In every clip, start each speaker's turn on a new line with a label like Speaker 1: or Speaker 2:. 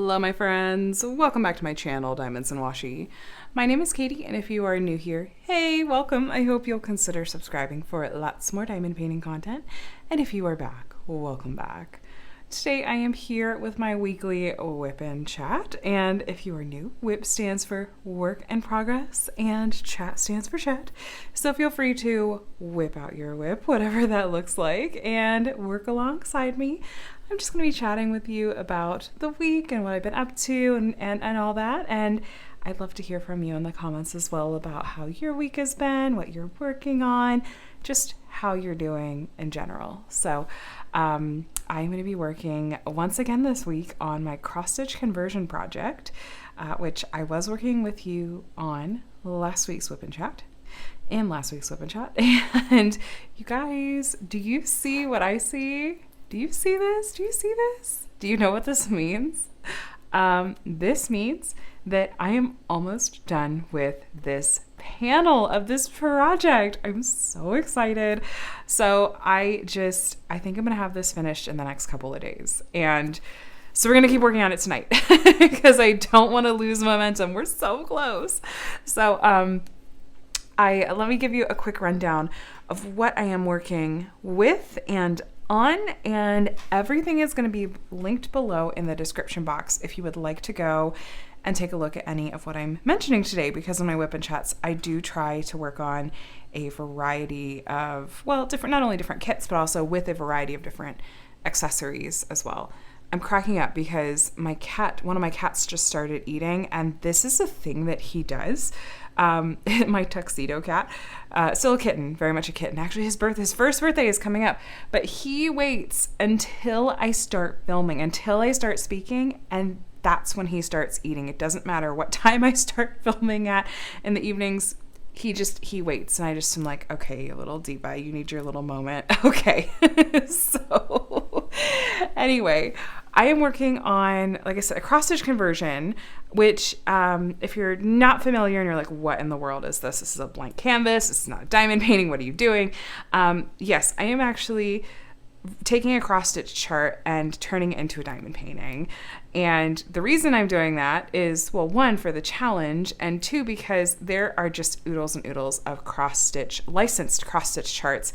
Speaker 1: Hello my friends, welcome back to my channel, Diamonds and Washi. My name is Katie, and if you are new here, hey, welcome. I hope you'll consider subscribing for lots more diamond painting content. And if you are back, welcome back. Today I am here with my weekly WIP and Chat, and if you are new, WIP stands for Work in Progress and Chat stands for Chat. So feel free to whip out your WIP, whatever that looks like, and work alongside me. I'm just going to be chatting with you about the week and what I've been up to and all that, and I'd love to hear from you in the comments as well about how your week has been, what you're working on, just how you're doing in general. So I'm going to be working once again this week on my cross-stitch conversion project, which I was working with you on last week's WIP and Chat. And you guys, do you see what I see? Do you see this? Do you see this? Do you know what this means? This means that I am almost done with this panel of this project. I'm so excited. So I think I'm gonna have this finished in the next couple of days. And so we're gonna keep working on it tonight because I don't wanna lose momentum. We're so close. So let me give you a quick rundown of what I am working with and on, and everything is going to be linked below in the description box if you would like to go and take a look at any of what I'm mentioning today, because in my WIP and Chats I do try to work on a variety of, well, not only different kits, but also with a variety of different accessories as well. I'm cracking up because one of my cats just started eating, and this is a thing that he does. My tuxedo cat, still a kitten, very much a kitten. Actually, his first birthday is coming up, but he waits until I start filming, until I start speaking, and that's when he starts eating. It doesn't matter what time I start filming at in the evenings. He waits, and I just am like, okay, you little diva, you need your little moment. Okay. So anyway, I am working on, like I said, a cross-stitch conversion, which if you're not familiar and you're like, what in the world is this? This is a blank canvas. This is not a diamond painting. What are you doing? Yes, I am actually taking a cross-stitch chart and turning it into a diamond painting. And the reason I'm doing that is, well, one, for the challenge, and two, because there are just oodles and oodles of licensed cross-stitch charts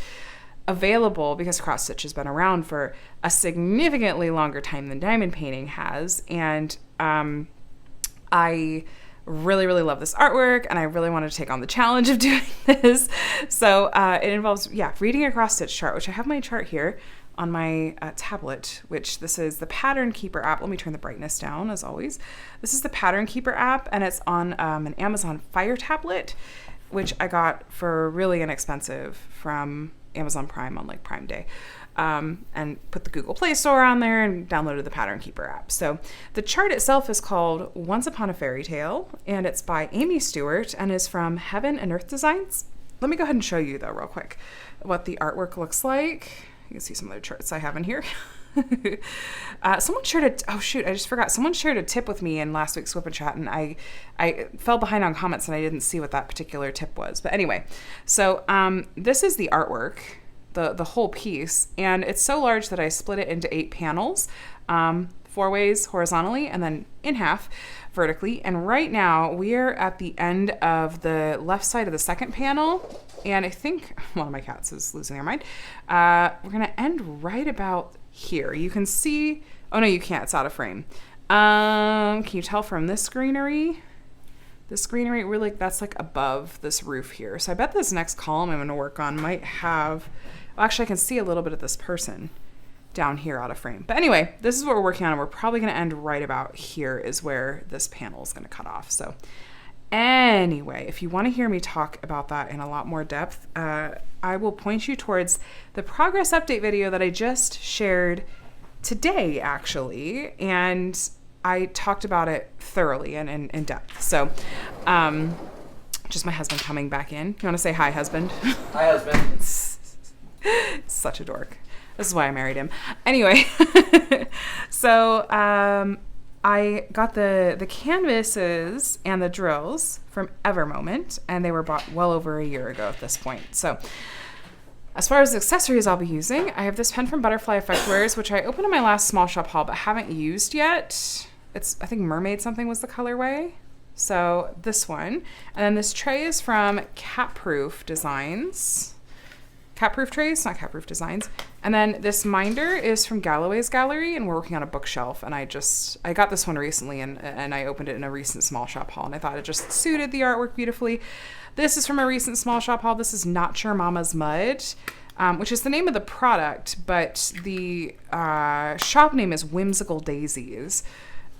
Speaker 1: available, because cross-stitch has been around for a significantly longer time than diamond painting has. And I really, really love this artwork, and I really wanted to take on the challenge of doing this. So it involves, reading a cross-stitch chart, which I have my chart here on my tablet, which this is the Pattern Keeper app. Let me turn the brightness down as always. This is the Pattern Keeper app, and it's on an Amazon Fire tablet, which I got for really inexpensive from Amazon Prime on like Prime Day, and put the Google Play Store on there and downloaded the Pattern Keeper app. So the chart itself is called Once Upon a Fairy Tale, and it's by Amy Stewart and is from Heaven and Earth Designs. Let me go ahead and show you though real quick what the artwork looks like. You can see some of the charts I have in here. Someone shared someone shared a tip with me in last week's WIP and Chat, and I fell behind on comments and I didn't see what that particular tip was. But anyway, so this is the artwork, the whole piece, and it's so large that I split it into 8 panels, 4 ways horizontally and then in half vertically. And right now we are at the end of the left side of the second panel, and I think one of my cats is losing their mind. We're gonna end right about here. You can see, oh no, you can't, it's out of frame. Can you tell from this greenery? This greenery, really, that's like above this roof here. So I bet this next column I'm gonna work on might have, well, actually I can see a little bit of this person down here out of frame. But anyway, this is what we're working on, and we're probably gonna end right about here is where this panel is gonna cut off. So anyway, if you want to hear me talk about that in a lot more depth, I will point you towards the progress update video that I just shared today, actually, and I talked about it thoroughly and in depth. So just my husband coming back in. You want to say hi, husband?
Speaker 2: Hi, husband.
Speaker 1: Such a dork. This is why I married him. Anyway, so I got the canvases and the drills from Evermoment, and they were bought well over a year ago at this point. So as far as accessories I'll be using, I have this pen from Butterfly Effect Wares, which I opened in my last small shop haul but haven't used yet. I think Mermaid something was the colorway. So this one. And then this tray is from Catproof Designs. Catproof trays, not Catproof Designs. And then this minder is from Galloway's Gallery, and we're working on a bookshelf. And I got this one recently, and I opened it in a recent small shop haul, and I thought it just suited the artwork beautifully. This is from a recent small shop haul. This is Not Your Mama's Mud, which is the name of the product, but the shop name is Whimsical Daisies.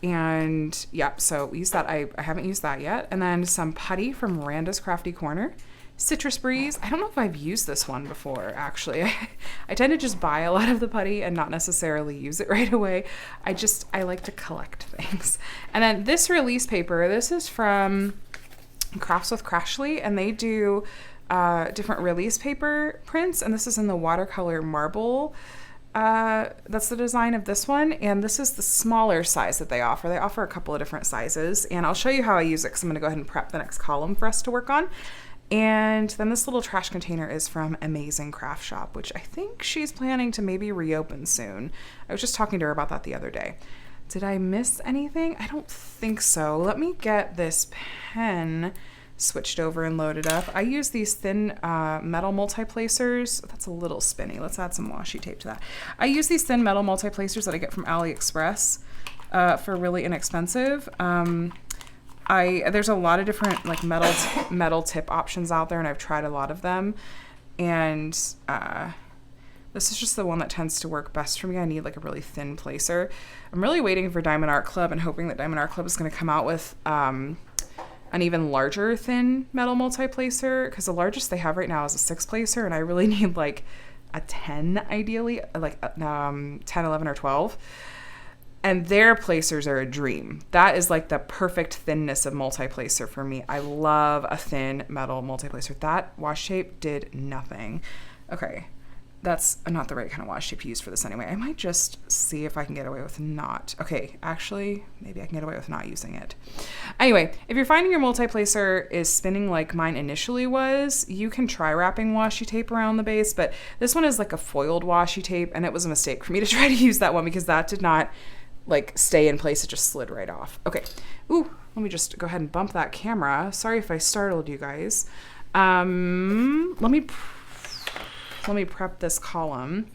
Speaker 1: And yeah, so we use that. I haven't used that yet. And then some putty from Miranda's Crafty Corner. Citrus Breeze. I don't know if I've used this one before, actually. I tend to just buy a lot of the putty and not necessarily use it right away. I like to collect things. And then this release paper, this is from Crafts with Crashly, and they do different release paper prints, and this is in the watercolor marble. That's the design of this one, and this is the smaller size that they offer. They offer a couple of different sizes, and I'll show you how I use it because I'm going to go ahead and prep the next column for us to work on. And then this little trash container is from Amazing Craft Shop, which I think she's planning to maybe reopen soon. I was just talking to her about that the other day. Did I miss anything? I don't think so. Let me get this pen switched over and loaded up. I use these thin metal multi-placers. That's a little spinny. Let's add some washi tape to that. I use these thin metal multi-placers that I get from AliExpress for really inexpensive. There's a lot of different like metal tip options out there, and I've tried a lot of them, and this is just the one that tends to work best for me. I need like a really thin placer. I'm really waiting for Diamond Art Club and hoping that Diamond Art Club is going to come out with an even larger thin metal multi-placer, because the largest they have right now is a 6 placer, and I really need like a 10 ideally, like 10, 11, or 12. And their placers are a dream. That is like the perfect thinness of multi-placer for me. I love a thin metal multi-placer. That washi tape did nothing. Okay, that's not the right kind of washi tape to use for this anyway. I might just see if I can get away with not. Okay, actually, maybe I can get away with not using it. Anyway, if you're finding your multi-placer is spinning like mine initially was, you can try wrapping washi tape around the base, but this one is like a foiled washi tape, and it was a mistake for me to try to use that one because that did not like stay in place. It just slid right off. Okay. Ooh, let me just go ahead and bump that camera. Sorry if I startled you guys. Let me prep this column,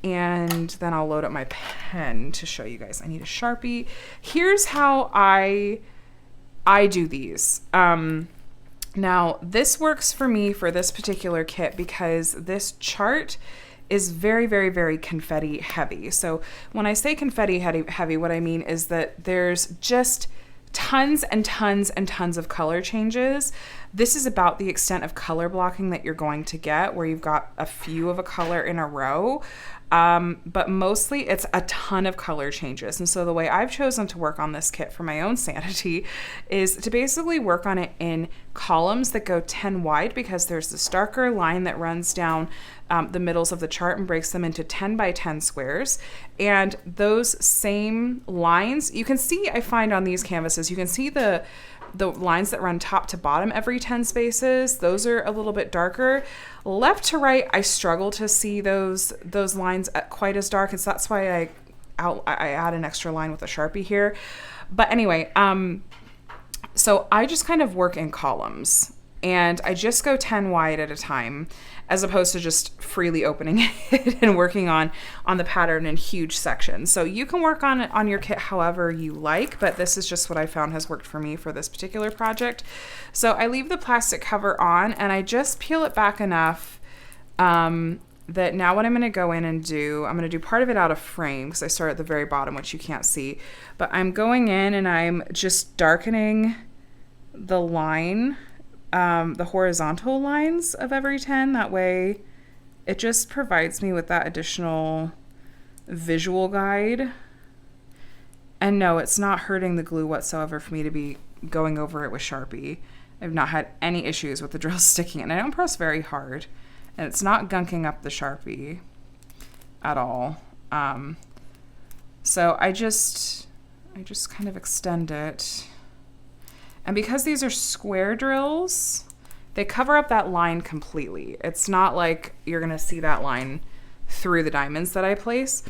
Speaker 1: and then I'll load up my pen to show you guys. I need a Sharpie. Here's how I do these. Now this works for me for this particular kit because this chart is very, very, very confetti heavy. So when I say confetti heavy, what I mean is that there's just tons and tons and tons of color changes. This is about the extent of color blocking that you're going to get, where you've got a few of a color in a row. But mostly it's a ton of color changes. And so the way I've chosen to work on this kit for my own sanity is to basically work on it in columns that go 10 wide, because there's this darker line that runs down the middles of the chart and breaks them into 10 by 10 squares. And those same lines, you can see, I find on these canvases, you can see the lines that run top to bottom every 10 spaces. Those are a little bit darker. Left to right, I struggle to see those lines quite as dark, and so that's why I add an extra line with a Sharpie here. But anyway, so I just kind of work in columns, and I just go 10 wide at a time, as opposed to just freely opening it and working on the pattern in huge sections. So you can work on it on your kit however you like, but this is just what I found has worked for me for this particular project. So I leave the plastic cover on, and I just peel it back enough that now what I'm going to go in and do, I'm going to do part of it out of frame because I start at the very bottom, which you can't see, but I'm going in and I'm just darkening the line, the horizontal lines of every 10. That way it just provides me with that additional visual guide. And no, it's not hurting the glue whatsoever for me to be going over it with Sharpie. I've not had any issues with the drill sticking, and I don't press very hard, and it's not gunking up the Sharpie at all. So I just kind of extend it. And because these are square drills, they cover up that line completely. It's not like you're going to see that line through the diamonds that I place.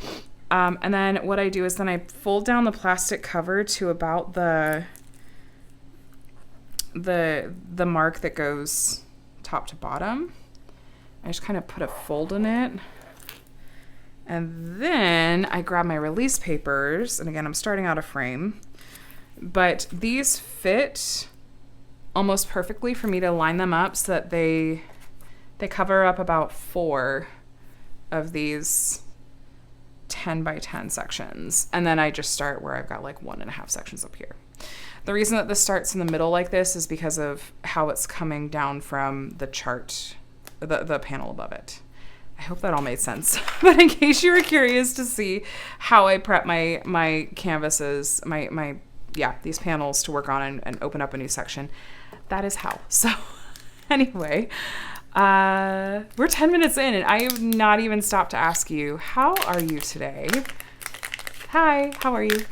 Speaker 1: And then what I do is then I fold down the plastic cover to about the mark that goes top to bottom. I just kind of put a fold in it. And then I grab my release papers. And again, I'm starting out a frame. But these fit almost perfectly for me to line them up so that they cover up about 4 of these 10 by 10 sections. And then I just start where I've got like 1.5 sections up here. The reason that this starts in the middle like this is because of how it's coming down from the chart, the panel above it. I hope that all made sense. But in case you were curious to see how I prep my canvases, these panels to work on and open up a new section, that is how. So anyway, we're 10 minutes in and I have not even stopped to ask you, how are you today? Hi, how are you?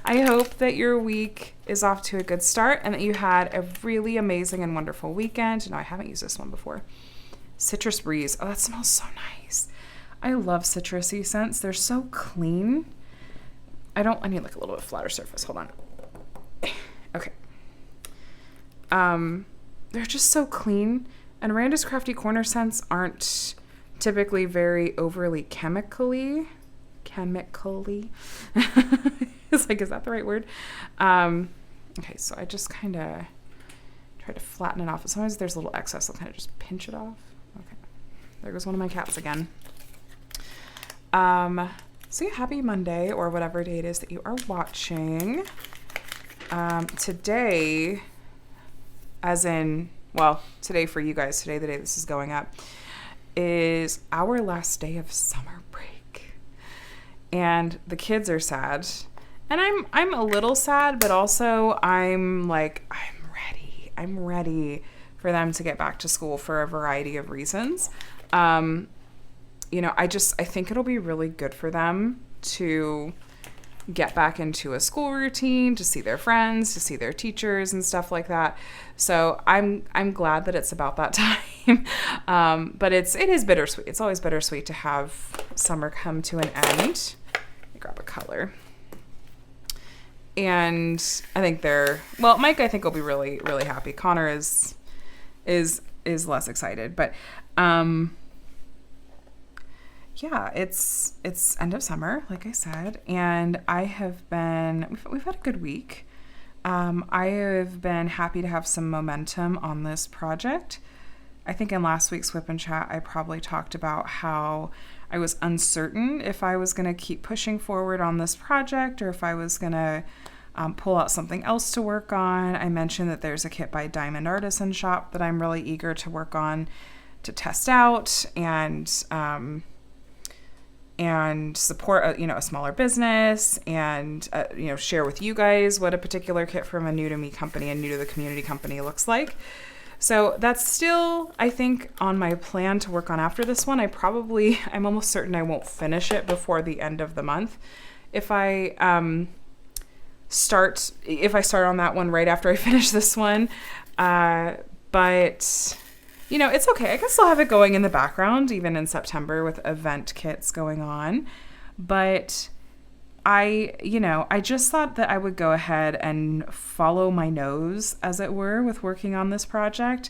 Speaker 1: I hope that your week is off to a good start and that you had a really amazing and wonderful weekend. No, I haven't used this one before. Citrus Breeze. Oh, that smells so nice. I love citrusy scents. They're so clean. I need like a little bit flatter surface. Hold on. Okay. They're just so clean. And Miranda's Crafty Corner scents aren't typically very overly chemically. It's like, is that the right word? Okay, so I just kind of try to flatten it off. Sometimes there's a little excess. I'll kind of just pinch it off. Okay, there goes one of my cats again. So yeah, happy Monday or whatever day it is that you are watching. Today, today for you guys, the day this is going up, is our last day of summer break. And the kids are sad. And I'm a little sad, but also I'm ready for them to get back to school for a variety of reasons. I think it'll be really good for them to get back into a school routine, to see their friends, to see their teachers and stuff like that. So I'm glad that it's about that time. But it is bittersweet. It's always bittersweet to have summer come to an end. Let me grab a color. And I think Mike, I think, will be really, really happy. Connor is less excited, but it's end of summer, like I said, and we've had a good week. I have been happy to have some momentum on this project. I think in last week's WIP and Chat, I probably talked about how I was uncertain if I was going to keep pushing forward on this project or if I was going to pull out something else to work on. I mentioned that there's a kit by Diamond Artisan Shop that I'm really eager to work on, to test out and support a smaller business and share with you guys what a particular kit from a new to me company and new to the community company looks like. So that's still, I think, on my plan to work on after this one. I'm almost certain I won't finish it before the end of the month. If I start on that one right after I finish this one, but it's okay. I can still have it going in the background, even in September with event kits going on. But I just thought that I would go ahead and follow my nose, as it were, with working on this project.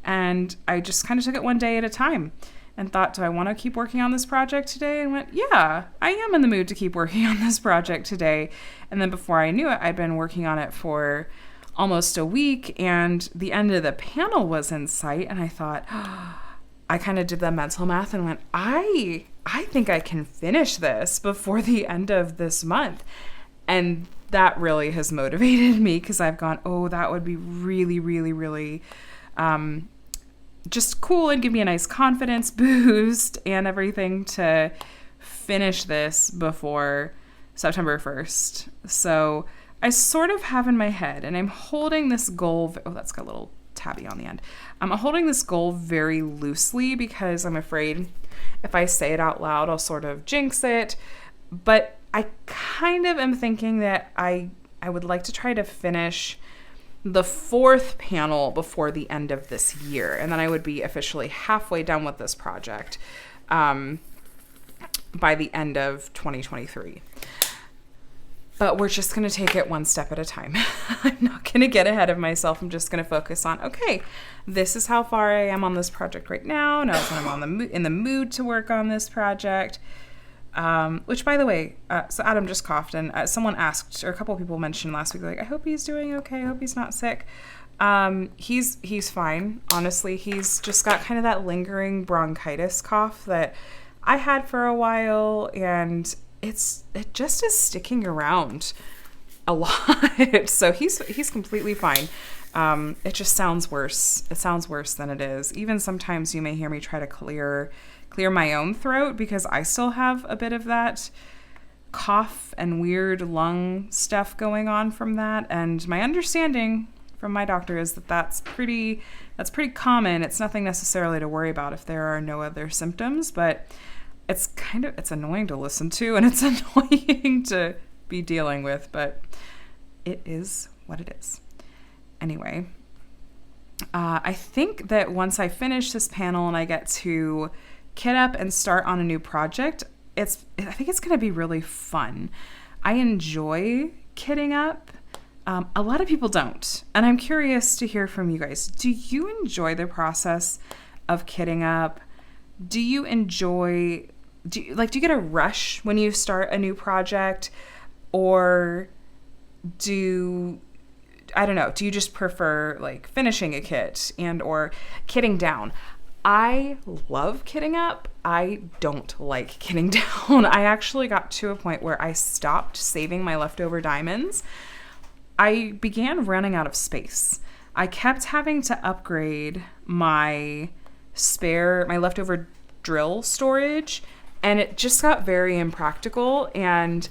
Speaker 1: And I just kind of took it one day at a time and thought, do I want to keep working on this project today? And went, yeah, I am in the mood to keep working on this project today. And then before I knew it, I'd been working on it for almost a week and the end of the panel was in sight. And I thought, I kind of did the mental math and went, I think I can finish this before the end of this month. And that really has motivated me because I've gone, oh, that would be really, really, really just cool and give me a nice confidence boost and everything to finish this before September 1st. So I sort of have in my head, and I'm holding this goal. Oh, that's got a little tabby on the end. I'm holding this goal very loosely because I'm afraid if I say it out loud, I'll sort of jinx it. But I kind of am thinking that I would like to try to finish the 4th panel before the end of this year. And then I would be officially halfway done with this project. by the end of 2023. But we're just going to take it one step at a time. I'm not going to get ahead of myself. I'm just going to focus on, okay, this is how far I am on this project right now. Now I'm in the mood to work on this project. Which, by the way, so Adam just coughed, and someone asked, or a couple of people mentioned last week, like, I hope he's doing okay. I hope he's not sick. He's fine. Honestly, he's just got kind of that lingering bronchitis cough that I had for a while, and it just is sticking around a lot. So he's completely fine. It just sounds worse. It sounds worse than it is. Even sometimes you may hear me try to clear my own throat because I still have a bit of that cough and weird lung stuff going on from that. And my understanding from my doctor is that that's pretty common. It's nothing necessarily to worry about if there are no other symptoms, but it's annoying to listen to, and it's annoying to be dealing with, but it is what it is. Anyway, I think that once I finish this panel and I get to kit up and start on a new project, I think it's going to be really fun. I enjoy kitting up. A lot of people don't, and I'm curious to hear from you guys. Do you enjoy the process of kitting up? Do you get a rush when you start a new project, or do you just prefer like finishing a kit and or kitting down? I love kitting up. I don't like kitting down. I actually got to a point where I stopped saving my leftover diamonds. I began running out of space. I kept having to upgrade my leftover drill storage, and it just got very impractical. And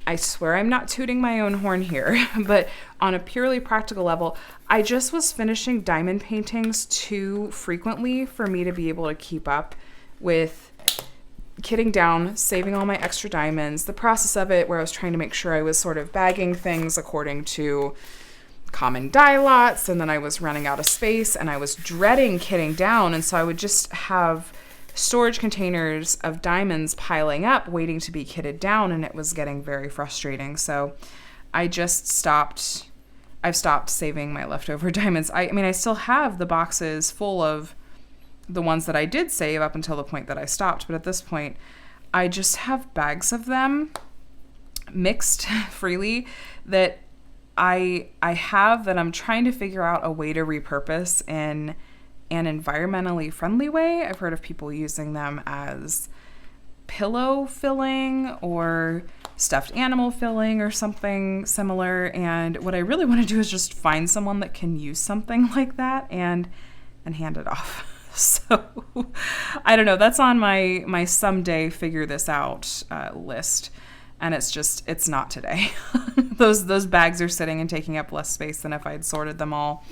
Speaker 1: I swear I'm not tooting my own horn here, but on a purely practical level, I just was finishing diamond paintings too frequently for me to be able to keep up with kitting down, saving all my extra diamonds, the process of it where I was trying to make sure I was sort of bagging things according to common die lots, and then I was running out of space, and I was dreading kitting down, and so I would just have storage containers of diamonds piling up waiting to be kitted down, and it was getting very frustrating. So I've stopped saving my leftover diamonds. I mean, I still have the boxes full of the ones that I did save up until the point that I stopped, but at this point I just have bags of them mixed freely that I have that I'm trying to figure out a way to repurpose in an environmentally friendly way. I've heard of people using them as pillow filling or stuffed animal filling or something similar. And what I really want to do is just find someone that can use something like that and hand it off. So I don't know. That's on my someday figure this out list. And it's not today. Those bags are sitting and taking up less space than if I had sorted them all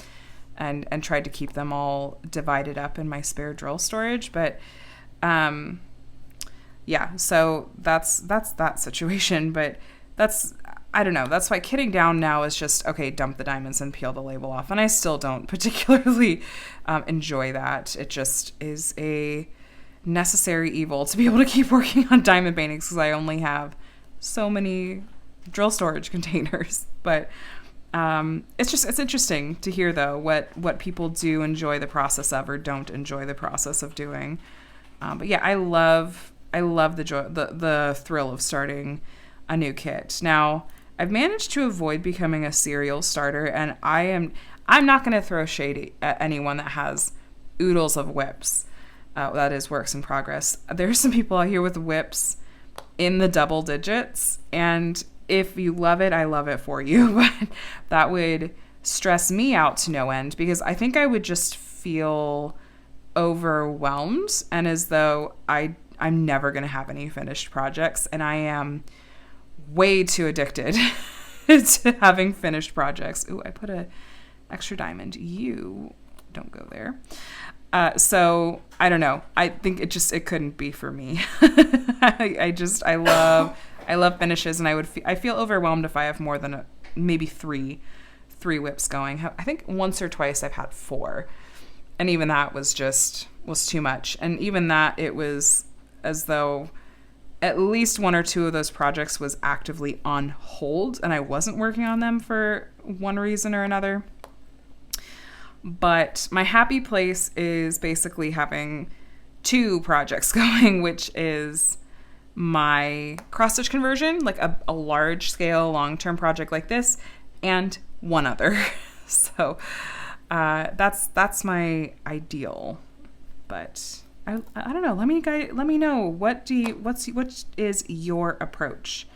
Speaker 1: and tried to keep them all divided up in my spare drill storage. But yeah, so that's that situation. But I don't know. That's why kitting down now is just, okay, dump the diamonds and peel the label off. And I still don't particularly enjoy that. It just is a necessary evil to be able to keep working on diamond paintings because I only have so many drill storage containers. But it's interesting to hear, though, what people do enjoy the process of or don't enjoy the process of doing. But yeah, I love the joy, the thrill of starting a new kit. Now, I've managed to avoid becoming a serial starter, and I'm not going to throw shade at anyone that has oodles of WIPs. That is works in progress. There's some people out here with WIPs in the double digits, and if you love it, I love it for you. But that would stress me out to no end because I think I would just feel overwhelmed and as though I'm never going to have any finished projects, and I am way too addicted to having finished projects. Ooh, I put a extra diamond. You don't go there. So I don't know. I think it couldn't be for me. I love finishes, and I feel overwhelmed if I have more than maybe three WIPs going. I think once or twice I've had 4, and even that was too much. And even that, it was as though at least one or two of those projects was actively on hold, and I wasn't working on them for one reason or another. But my happy place is basically having 2 projects going, which is my cross-stitch conversion, like a large-scale, long-term project like this, and one other. So that's my ideal. But I don't know. Let me know what is your approach?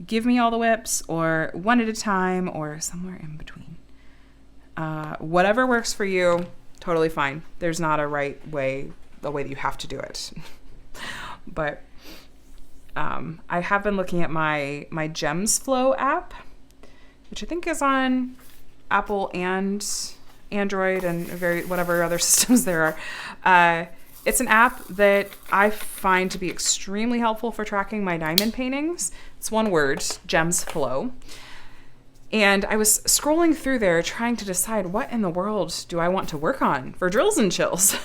Speaker 1: Give me all the WIPs, or one at a time, or somewhere in between. Whatever works for you, totally fine. There's not a way that you have to do it. But I have been looking at my Gems Flow app, which I think is on Apple and Android and whatever other systems there are. It's an app that I find to be extremely helpful for tracking my diamond paintings. It's one word, Gems Flow. And I was scrolling through there trying to decide what in the world do I want to work on for Drills and Chills.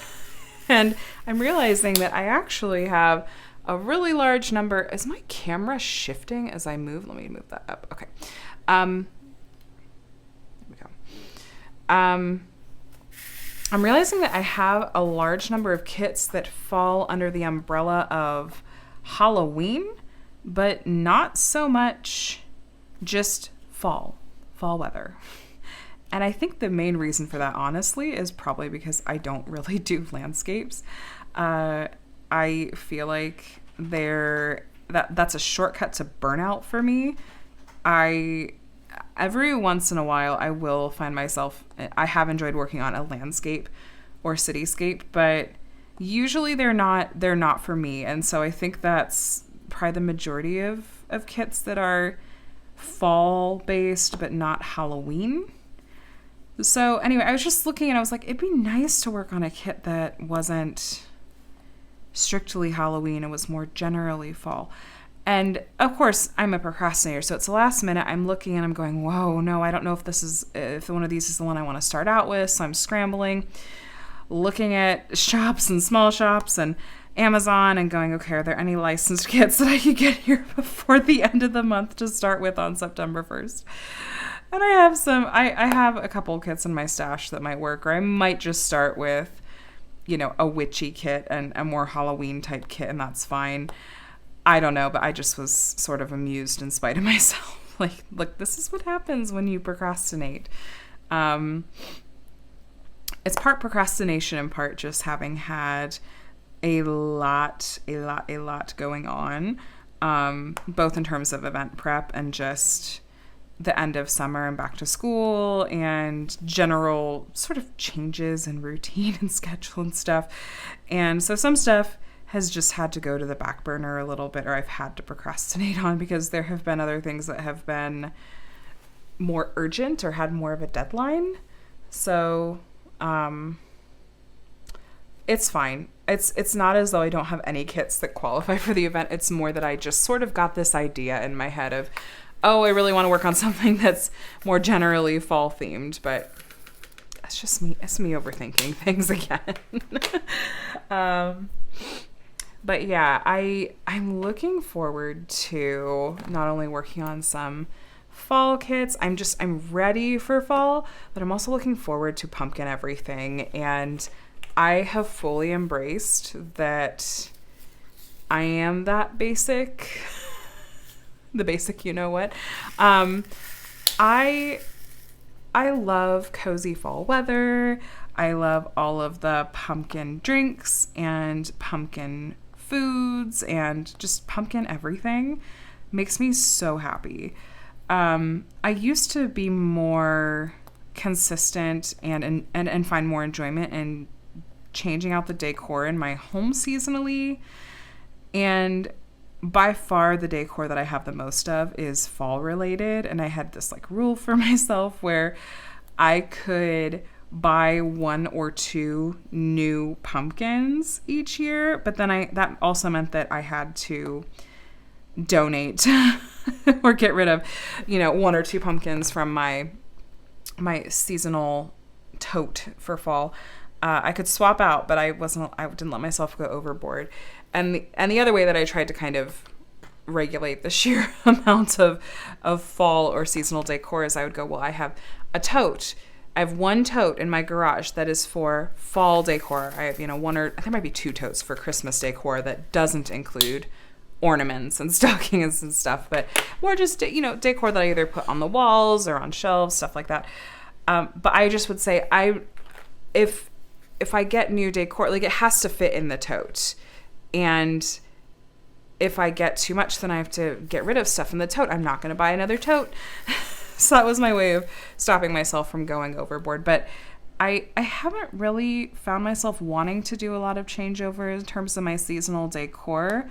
Speaker 1: And I'm realizing that I actually have a really large number. Is my camera shifting as I move? Let me move that up. Okay. There we go. I'm realizing that I have a large number of kits that fall under the umbrella of Halloween, but not so much just fall weather. And I think the main reason for that, honestly, is probably because I don't really do landscapes. I feel like that's a shortcut to burnout for me. Every once in a while, I will find myself, I have enjoyed working on a landscape or cityscape, but usually they're not for me. And so I think that's probably the majority of kits that are fall based, but not Halloween. So anyway, I was just looking and I was like, it'd be nice to work on a kit that wasn't strictly Halloween. It was more generally fall. And of course, I'm a procrastinator, so it's the last minute. I'm looking and I'm going, whoa, no, I don't know if one of these is the one I want to start out with. So I'm scrambling, looking at shops and small shops and Amazon and going, okay, are there any licensed kits that I could get here before the end of the month to start with on September 1st? And I have a couple kits in my stash that might work, or I might just start with, a witchy kit and a more Halloween type kit, and that's fine. I don't know, but I just was sort of amused in spite of myself. Like, look, this is what happens when you procrastinate. It's part procrastination and part just having had a lot going on, both in terms of event prep and just the end of summer and back to school and general sort of changes in routine and schedule and stuff. And so some stuff has just had to go to the back burner a little bit, or I've had to procrastinate on because there have been other things that have been more urgent or had more of a deadline. So it's fine. It's not as though I don't have any kits that qualify for the event. It's more that I just sort of got this idea in my head of, oh, I really want to work on something that's more generally fall themed, but it's just me. It's me overthinking things again. But yeah, I'm looking forward to not only working on some fall kits, I'm ready for fall, but I'm also looking forward to pumpkin everything. And I have fully embraced that I am that basic, the basic, you know what? I love cozy fall weather. I love all of the pumpkin drinks and pumpkin foods and just pumpkin everything. Makes me so happy. I used to be more consistent and find more enjoyment in changing out the decor in my home seasonally. And by far the decor that I have the most of is fall related. And I had this rule for myself where I could buy 1 or 2 new pumpkins each year, but then that also meant that I had to donate or get rid of 1 or 2 pumpkins from my seasonal tote for fall. I could swap out, but I didn't let myself go overboard. And the other way that I tried to kind of regulate the sheer amount of fall or seasonal decor is I would go, well, I have a tote. I have one tote in my garage that is for fall decor. I have, one or there might be two totes for Christmas decor that doesn't include ornaments and stockings and stuff, but more just, decor that I either put on the walls or on shelves, stuff like that. But I just would say if I get new decor, like it has to fit in the tote. And if I get too much, then I have to get rid of stuff in the tote. I'm not going to buy another tote. So that was my way of stopping myself from going overboard. But I haven't really found myself wanting to do a lot of changeover in terms of my seasonal decor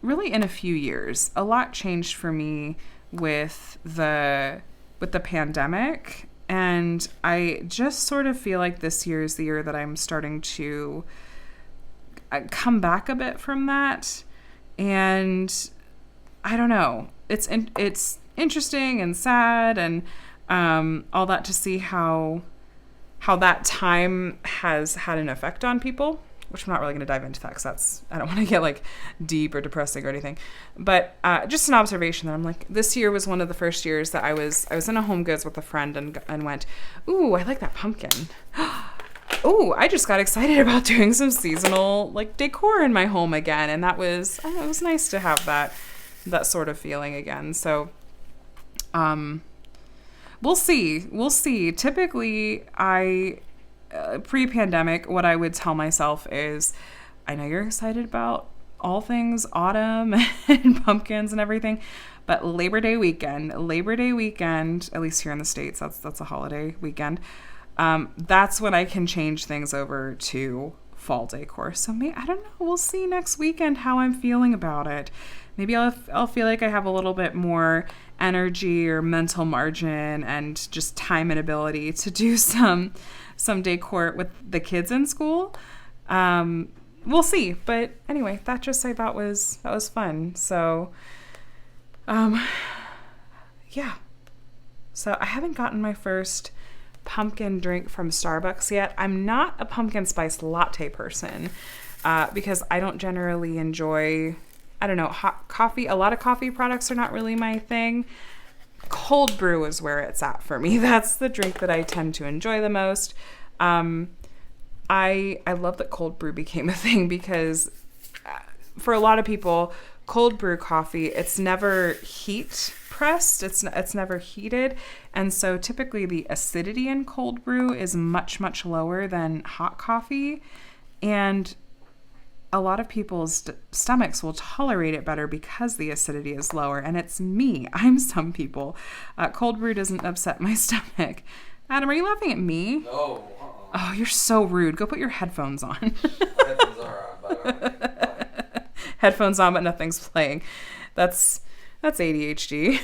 Speaker 1: really in a few years. A lot changed for me with the pandemic. And I just sort of feel like this year is the year that I'm starting to come back a bit from that. And I don't know. It's interesting and sad and all that to see how that time has had an effect on people, which I'm not really going to dive into that because I don't want to get like deep or depressing or anything. But just an observation that I'm like, this year was one of the first years that I was in a Home Goods with a friend and went, ooh, I like that pumpkin. Oh, I just got excited about doing some seasonal like decor in my home again. And it was nice to have that sort of feeling again. So, we'll see. Typically pre-pandemic, what I would tell myself is, I know you're excited about all things autumn and pumpkins and everything, but Labor Day weekend, at least here in the States, that's a holiday weekend. That's when I can change things over to fall decor. So I don't know. We'll see next weekend how I'm feeling about it. Maybe I'll feel like I have a little bit more energy or mental margin and just time and ability to do some decor with the kids in school. We'll see. But anyway, that just I thought was fun. So, yeah. So I haven't gotten my first pumpkin drink from Starbucks yet. I'm not a pumpkin spice latte person because I don't generally enjoy, hot coffee. A lot of coffee products are not really my thing. Cold brew is where it's at for me. That's the drink that I tend to enjoy the most. I love that cold brew became a thing because for a lot of people, cold brew coffee, it's never heat pressed. It's never heated. And so typically the acidity in cold brew is much, much lower than hot coffee. And a lot of people's stomachs will tolerate it better because the acidity is lower. And it's me. I'm some people. Cold brew doesn't upset my stomach. Adam, are you laughing at me?
Speaker 2: No.
Speaker 1: Oh, you're so rude. Go put your headphones on.
Speaker 2: Headphones are on, but
Speaker 1: Headphones on, but nothing's playing. That's ADHD.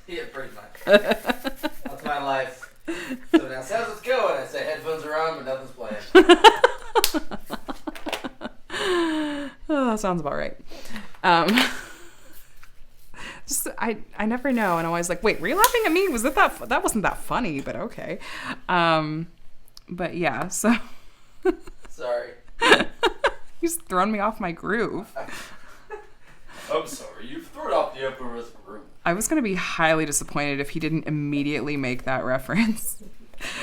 Speaker 2: Yeah, pretty much. That's my life. So now says let's go, and I say headphones are on, but nothing's playing.
Speaker 1: Oh, that sounds about right. Just I never know, and I'm always like, wait, were you laughing at me? Was it that wasn't that funny, but okay. But yeah, so
Speaker 2: Sorry.
Speaker 1: He's thrown me off my groove.
Speaker 2: I'm sorry, you've thrown off the Emperor's groove.
Speaker 1: I was going to be highly disappointed if he didn't immediately make that reference.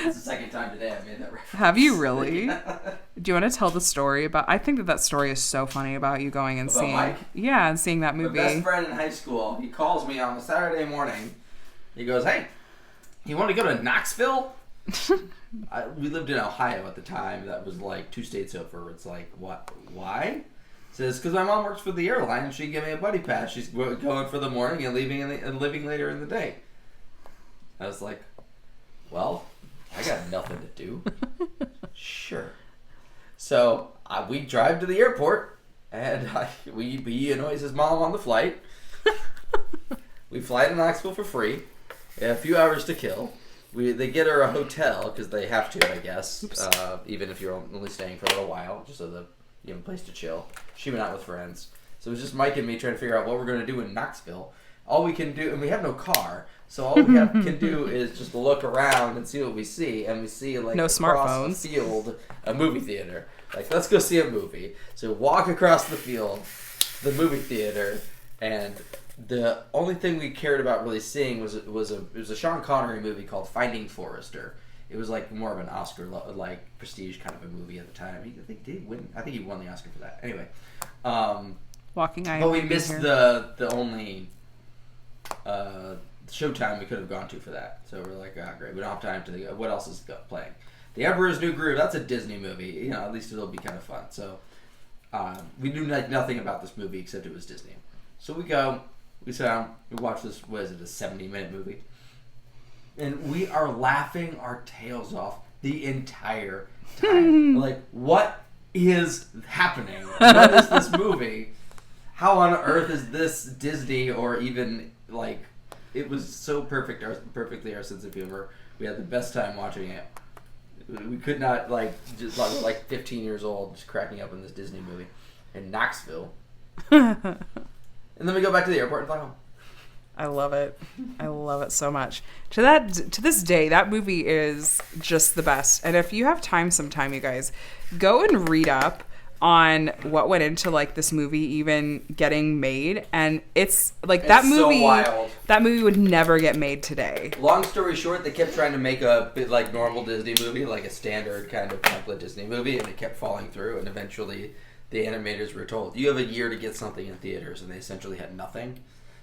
Speaker 2: It's the second time today I made that reference.
Speaker 1: Have you really? Do you want to tell the story about... I think that story is so funny about you going and seeing...
Speaker 2: Mike?
Speaker 1: Yeah, and seeing that movie.
Speaker 2: My best friend in high school, he calls me on a Saturday morning. He goes, hey, you want to go to Knoxville? We lived in Ohio at the time. That was like 2 states over. It's like, what? Why? Says, because my mom works for the airline and she can give me a buddy pass. She's going for the morning and leaving and living later in the day. I was like, well, I got nothing to do. Sure. So we drive to the airport and he annoys his mom on the flight. We fly to Knoxville for free. A few hours to kill. They get her a hotel because they have to, I guess. Even if you're only staying for a little while, just so you have a place to chill. She went out with friends. So it was just Mike and me trying to figure out what we're going to do in Knoxville. all we can do, and we have no car, so all we can do is just look around and see what we see, and we see like
Speaker 1: no
Speaker 2: across
Speaker 1: smartphones.
Speaker 2: the field a movie theater. Like, let's go see a movie. So walk across the field, the movie theater, and the only thing we cared about really seeing was a Sean Connery movie called Finding Forrester. It was like more of an Oscar like prestige kind of a movie at the time. I think he did win. I think he won the Oscar for that. Anyway,
Speaker 1: Walking Eye.
Speaker 2: but we missed the only showtime we could have gone to for that. So we're like, ah, great. We don't have time to think. What else is playing? The Emperor's New Groove. That's a Disney movie. You know, at least it'll be kind of fun. So we knew nothing about this movie except it was Disney. So we go. We sit down. We watch this. What is it? A 70-minute movie. And we are laughing our tails off the entire time. Like, what is happening? What is this movie? How on earth is this Disney, or even, like, it was so perfectly our sense of humor. We had the best time watching it. We could not, just like 15 years old, just cracking up in this Disney movie in Knoxville. And then we go back to the airport and fly home.
Speaker 1: I love it. I love it so much. To this day, that movie is just the best. And if you have time sometime, you guys, go and read up on what went into like this movie even getting made. And it's like that movie. So wild. That movie would never get made today.
Speaker 2: Long story short, they kept trying to make a bit like normal Disney movie, like a standard kind of template Disney movie, and it kept falling through. And eventually, the animators were told, "You have a year to get something in theaters," and they essentially had nothing.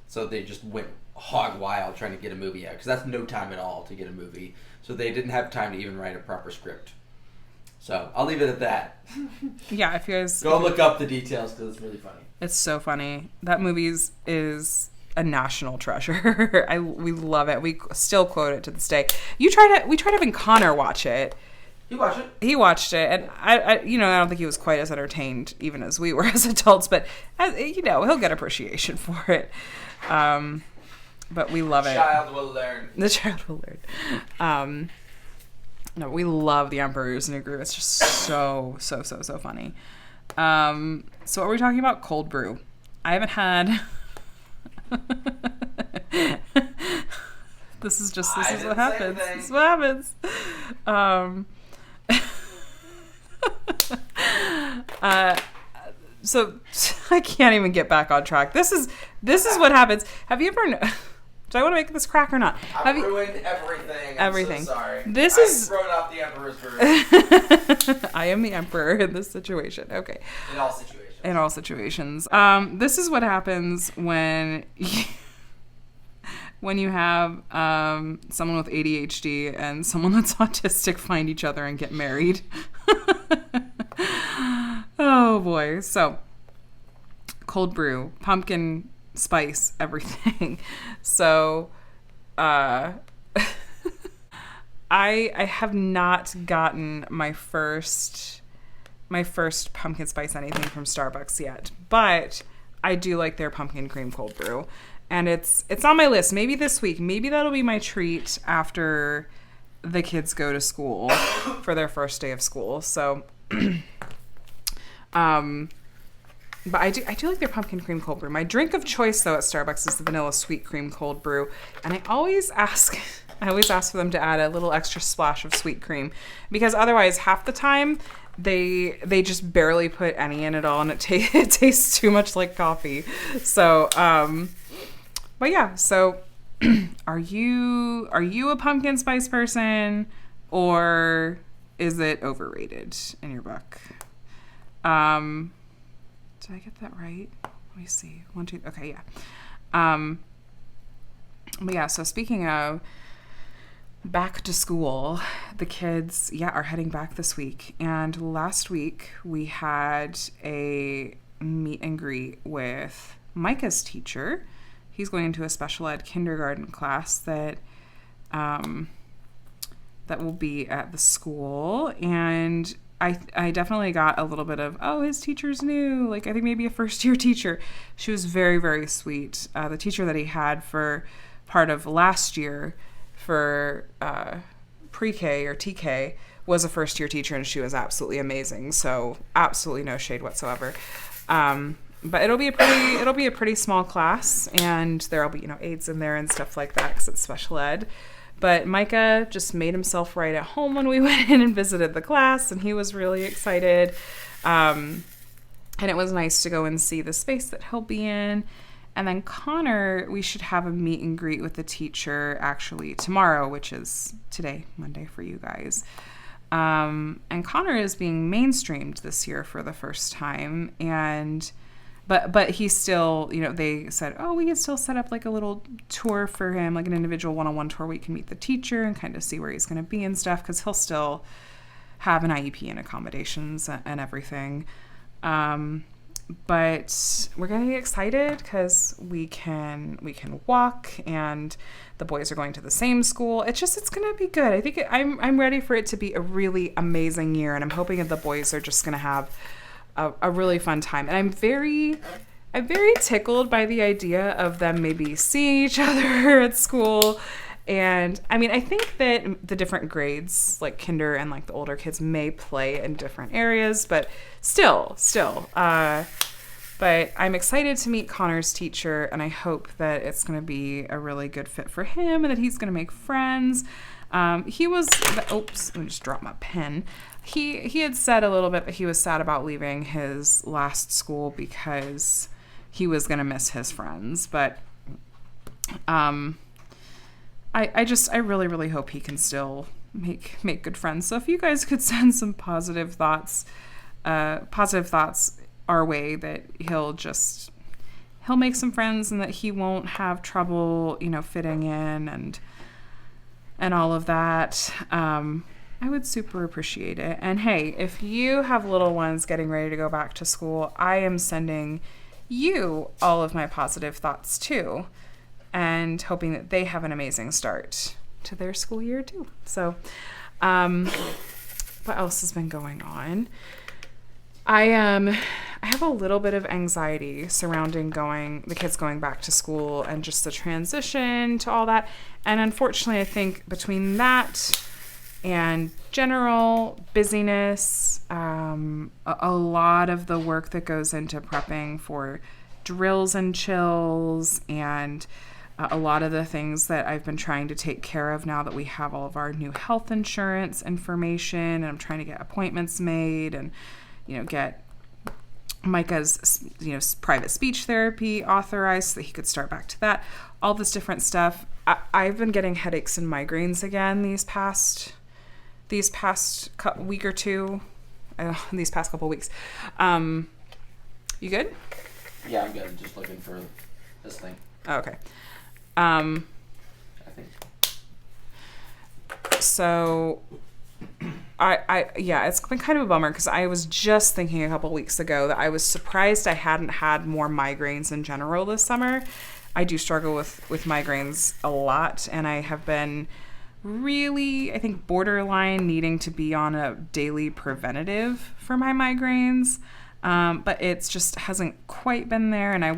Speaker 2: So they just went hog wild trying to get a movie out, because that's no time at all to get a movie. So they didn't have time to even write a proper script. So I'll leave it at that.
Speaker 1: Yeah, if you guys
Speaker 2: go look up the details, because it's really funny.
Speaker 1: It's so funny. That movie is a national treasure. We love it. We still quote it to this day. We tried having Connor watch it.
Speaker 2: He watched it.
Speaker 1: He watched it, and I don't think he was quite as entertained even as we were as adults, but he'll get appreciation for it. But we love it.
Speaker 2: The child will learn.
Speaker 1: The child will learn. No, we love The Emperor's New Groove. It's just so funny. So what were we talking about? Cold brew. I haven't had. This is what happens. This is what happens. So I can't even get back on track. This is what happens. Have you ever? Do I want to make this crack or not?
Speaker 2: I've ruined everything.
Speaker 1: Everything.
Speaker 2: I'm so sorry.
Speaker 1: I've
Speaker 2: thrown out the Emperor's version.
Speaker 1: I am the Emperor in this situation. Okay.
Speaker 2: In all situations.
Speaker 1: In all situations. This is what happens when you have someone with ADHD and someone that's autistic find each other and get married. Oh boy. So cold brew, pumpkin spice, everything. So I have not gotten my first pumpkin spice anything from Starbucks yet, but I do like their pumpkin cream cold brew, and it's on my list. Maybe this week, maybe that'll be my treat after the kids go to school for their first day of school. So but I do like their pumpkin cream cold brew. My drink of choice though at Starbucks is the vanilla sweet cream cold brew, and I always ask for them to add a little extra splash of sweet cream, because otherwise half the time they just barely put any in at all, and it tastes too much like coffee. So but yeah, so are you a pumpkin spice person, or is it overrated in your book? Did I get that right? Let me see. 1, 2. Okay, yeah. But yeah, so speaking of back to school, the kids, are heading back this week. And last week we had a meet and greet with Micah's teacher. He's going into a special ed kindergarten class that will be at the school. And I definitely got a little bit of, his teacher's new. Like, I think maybe a first-year teacher. She was very, very sweet. The teacher that he had for part of last year for pre-K or TK was a first-year teacher, and she was absolutely amazing. So absolutely no shade whatsoever. But it'll be a pretty small class, and there'll be, aides in there and stuff like that because it's special ed. But Micah just made himself right at home when we went in and visited the class, and he was really excited. And it was nice to go and see the space that he'll be in. And then Connor, we should have a meet and greet with the teacher actually tomorrow, which is today, Monday for you guys. And Connor is being mainstreamed this year for the first time. But he's still, they said, we can still set up like a little tour for him, like an individual one-on-one tour where we can meet the teacher and kind of see where he's going to be and stuff, because he'll still have an IEP and accommodations and everything. But we're getting excited because we can walk, and the boys are going to the same school. It's going to be good. I think I'm ready for it to be a really amazing year, and I'm hoping that the boys are just going to have a really fun time. And I'm very tickled by the idea of them maybe seeing each other at school. And I mean, I think that the different grades, like kinder and like the older kids, may play in different areas, but still. But I'm excited to meet Connor's teacher, and I hope that it's going to be a really good fit for him and that he's going to make friends. Oops, let me just drop my pen. He had said a little bit that he was sad about leaving his last school because he was going to miss his friends, but I really, really hope he can still make good friends. So if you guys could send some positive thoughts our way, that he'll make some friends and that he won't have trouble, fitting in and all of that. I would super appreciate it. And hey, if you have little ones getting ready to go back to school, I am sending you all of my positive thoughts too, and hoping that they have an amazing start to their school year too. So, what else has been going on? I have a little bit of anxiety surrounding the kids going back to school and just the transition to all that. And unfortunately, I think between that and general busyness, a lot of the work that goes into prepping for drills and chills, and a lot of the things that I've been trying to take care of now that we have all of our new health insurance information, and I'm trying to get appointments made and, get Micah's, private speech therapy authorized so that he could start back to that. All this different stuff. I've been getting headaches and migraines again these past week or two, these past couple weeks. You good?
Speaker 2: Yeah, I'm good. Just looking for this thing.
Speaker 1: Oh, okay.
Speaker 2: I think.
Speaker 1: So, it's been kind of a bummer because I was just thinking a couple weeks ago that I was surprised I hadn't had more migraines in general this summer. I do struggle with migraines a lot, and I have been really, I think, borderline needing to be on a daily preventative for my migraines. But it's just hasn't quite been there, and I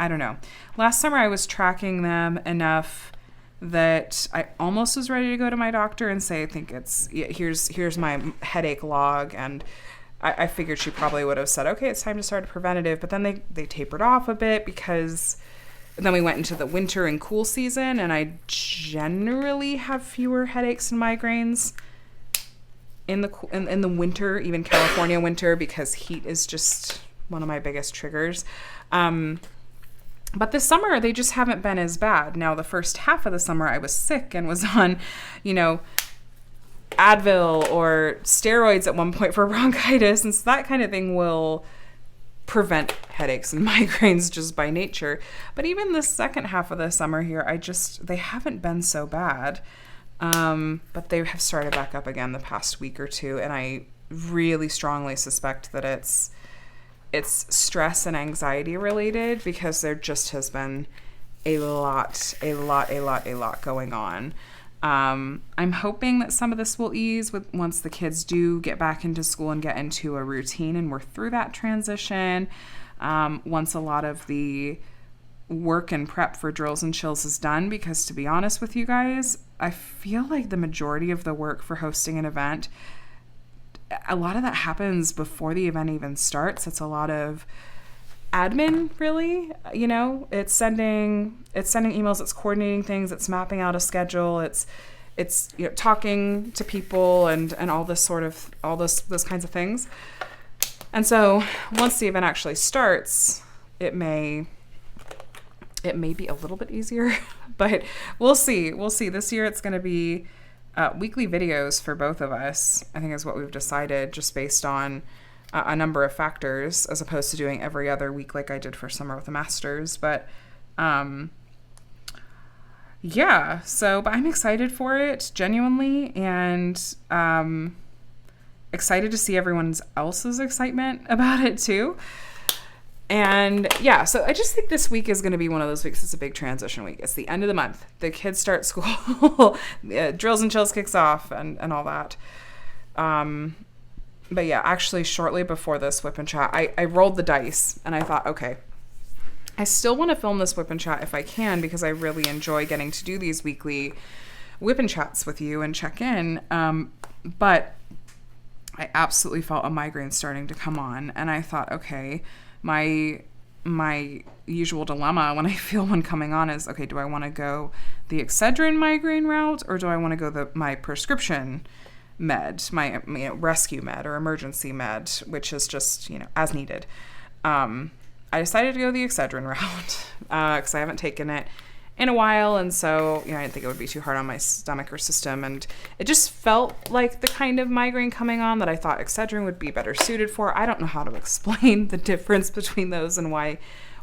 Speaker 1: don't know. Last summer I was tracking them enough that I almost was ready to go to my doctor and say, I think here's my headache log, and I figured she probably would have said, okay, it's time to start a preventative, but then they tapered off a bit because then we went into the winter and cool season, and I generally have fewer headaches and migraines in the winter, even California winter, because heat is just one of my biggest triggers. But this summer, they just haven't been as bad. Now, the first half of the summer, I was sick and was on, Advil or steroids at one point for bronchitis. And so that kind of thing will prevent headaches and migraines just by nature. But even the second half of the summer here, they haven't been so bad. But they have started back up again the past week or two. And I really strongly suspect that it's stress and anxiety related, because there just has been a lot going on. I'm hoping that some of this will ease once the kids do get back into school and get into a routine and we're through that transition. Once a lot of the work and prep for drills and chills is done, because to be honest with you guys, I feel like the majority of the work for hosting an event, a lot of that happens before the event even starts. It's a lot of admin, really. You know, it's sending emails, it's coordinating things, it's mapping out a schedule, it's talking to people and all those kinds of things. And so once the event actually starts, it may be a little bit easier, but we'll see. This year it's going to be weekly videos for both of us, I think is what we've decided, just based on a number of factors, as opposed to doing every other week like I did for summer with the masters. But yeah, but I'm excited for it, genuinely, and excited to see everyone else's excitement about it too. And yeah, so I just think this week is going to be one of those weeks. It's a big transition week. It's the end of the month. The kids start school. Drills and Chills kicks off and all that. But yeah, actually shortly before this WIP and Chat, I rolled the dice and I thought, okay, I still want to film this WIP and Chat if I can, because I really enjoy getting to do these weekly WIP and Chats with you and check in. But I absolutely felt a migraine starting to come on, and I thought, okay, my usual dilemma when I feel one coming on is, okay, do I want to go the Excedrin migraine route, or do I want to go my prescription med, my rescue med or emergency med, which is just, as needed. I decided to go the Excedrin route because I haven't taken it in a while, and so I didn't think it would be too hard on my stomach or system, and it just felt like the kind of migraine coming on that I thought Excedrin would be better suited for. I don't know how to explain the difference between those and why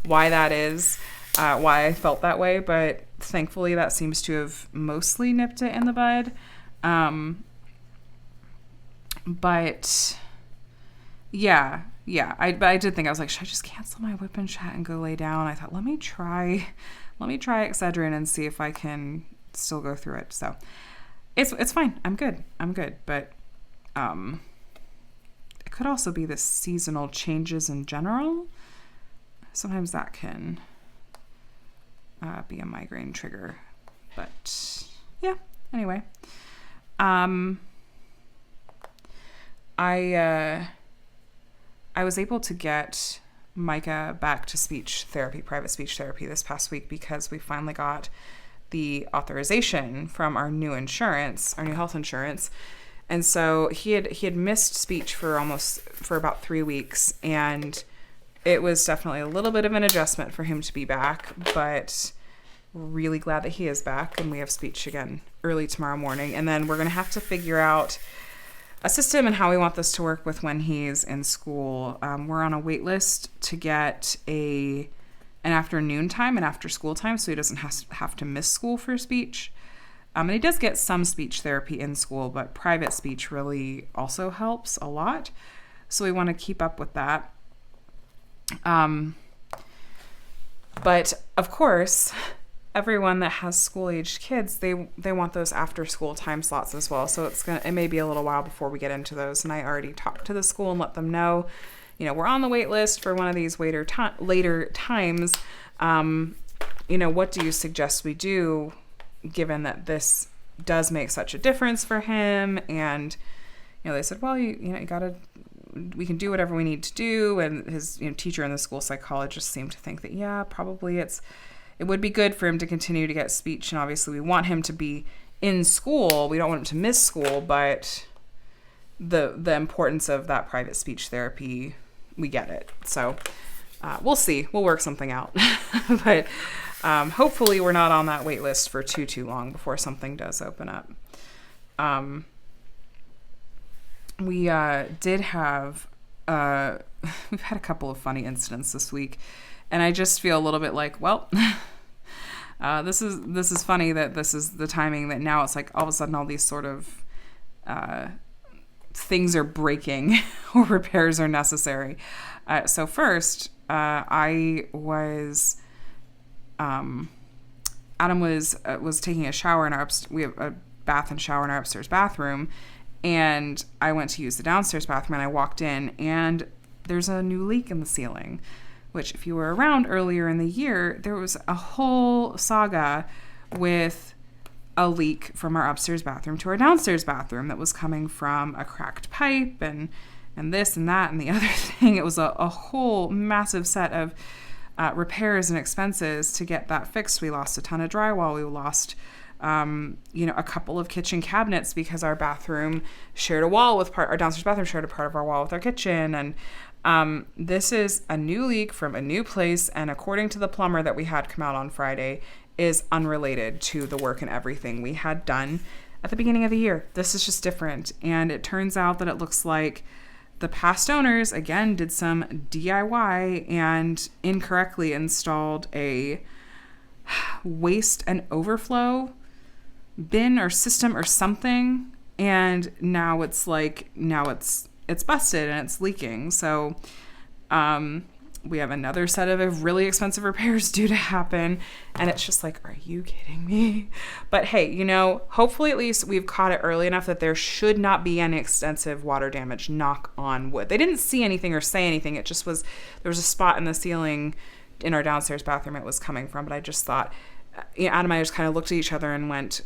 Speaker 1: that is, why I felt that way, but thankfully that seems to have mostly nipped it in the bud. But yeah, I did think, I was like, should I just cancel my WIP and Chat and go lay down? I thought, let me try Excedrin and see if I can still go through it. So it's fine. I'm good. But it could also be the seasonal changes in general. Sometimes that can be a migraine trigger. But yeah, anyway. I was able to get Micah back to private speech therapy this past week, because we finally got the authorization from our new health insurance. And so he had missed speech for about 3 weeks, and it was definitely a little bit of an adjustment for him to be back, but really glad that he is back, and we have speech again early tomorrow morning. And then we're going to have to figure out a system and how we want this to work with when he's in school. We're on a wait list to get an afternoon time and after school time, so he doesn't have to miss school for speech. And he does get some speech therapy in school, but private speech really also helps a lot. So we want to keep up with that. But of course, everyone that has school-aged kids, they want those after-school time slots as well. So it may be a little while before we get into those. And I already talked to the school and let them know, we're on the wait list for one of these later times. What do you suggest we do, given that this does make such a difference for him? And they said, well, you we can do whatever we need to do. And his teacher and the school psychologist seemed to think that probably it would be good for him to continue to get speech, and obviously we want him to be in school. We don't want him to miss school, but the importance of that private speech therapy, we get it. So we'll see. We'll work something out. But hopefully we're not on that wait list for too long before something does open up. We did have we've had a couple of funny incidents this week, and I just feel a little bit like, well, this is funny that this is the timing that now it's like all of a sudden all these sort of things are breaking or repairs are necessary. So first, Adam was taking a shower in our we have a bath and shower in our upstairs bathroom, and I went to use the downstairs bathroom, and I walked in, and there's a new leak in the ceiling, which if you were around earlier in the year, there was a whole saga with a leak from our upstairs bathroom to our downstairs bathroom that was coming from a cracked pipe, and and this and that and the other thing. It was a whole massive set of repairs and expenses to get that fixed. We lost a ton of drywall. We lost a couple of kitchen cabinets because our bathroom shared a wall with our downstairs bathroom shared a part of our wall with our kitchen. And this is a new leak from a new place. And according to the plumber that we had come out on Friday, is unrelated to the work and everything we had done at the beginning of the year. This is just different. And it turns out that it looks like the past owners, again, did some DIY and incorrectly installed a waste and overflow bin or system or something, and now it's busted and it's leaking. So we have another set of really expensive repairs due to happen, and it's just like, are you kidding me? But hey, hopefully at least we've caught it early enough that there should not be any extensive water damage, knock on wood. They didn't see anything or say anything. It just was, there was a spot in the ceiling in our downstairs bathroom it was coming from, but I just thought, Adam and I just kind of looked at each other and went,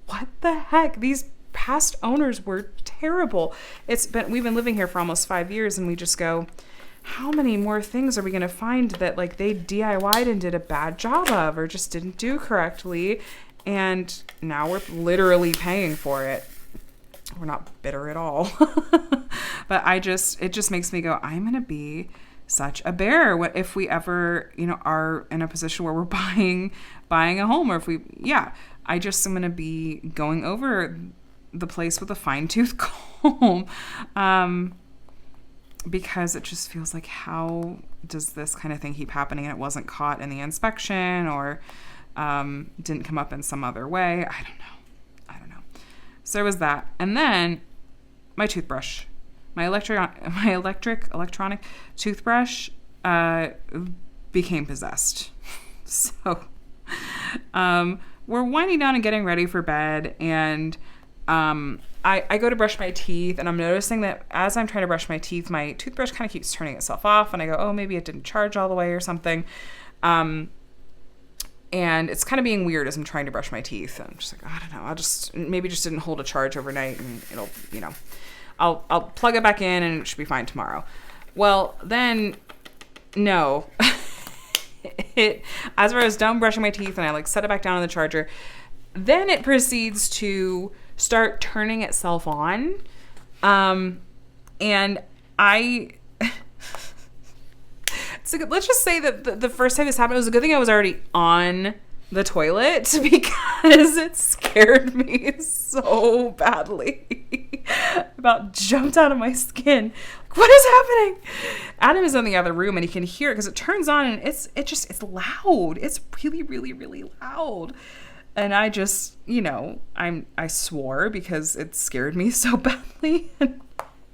Speaker 1: what the heck? These past owners were terrible. We've been living here for almost 5 years, and we just go, how many more things are we going to find that like they DIY'd and did a bad job of or just didn't do correctly? And now we're literally paying for it. We're not bitter at all. But it just makes me go, I'm going to be such a bear. What if we ever, are in a position where we're buying a home, or if I just am going to be going over the place with a fine tooth comb. Because it just feels like, how does this kind of thing keep happening? And it wasn't caught in the inspection, or didn't come up in some other way. I don't know. So there was that. And then my toothbrush. My electronic toothbrush became possessed. So we're winding down and getting ready for bed, and I go to brush my teeth, and I'm noticing that as I'm trying to brush my teeth, my toothbrush kind of keeps turning itself off, and I go, oh, maybe it didn't charge all the way or something. And it's kind of being weird as I'm trying to brush my teeth. And I'm just like, I don't know. Maybe just didn't hold a charge overnight, and it'll, I'll plug it back in and it should be fine tomorrow. Well, then, no. As I was done brushing my teeth and I set it back down on the charger, then it proceeds to start turning itself on. And let's just say that the first time this happened, it was a good thing I was already on the toilet, because it scared me so badly. About jumped out of my skin. What is happening? Adam is in the other room and he can hear it because it turns on, and it's loud. It's really, really, really loud. And I just, I swore because it scared me so badly. And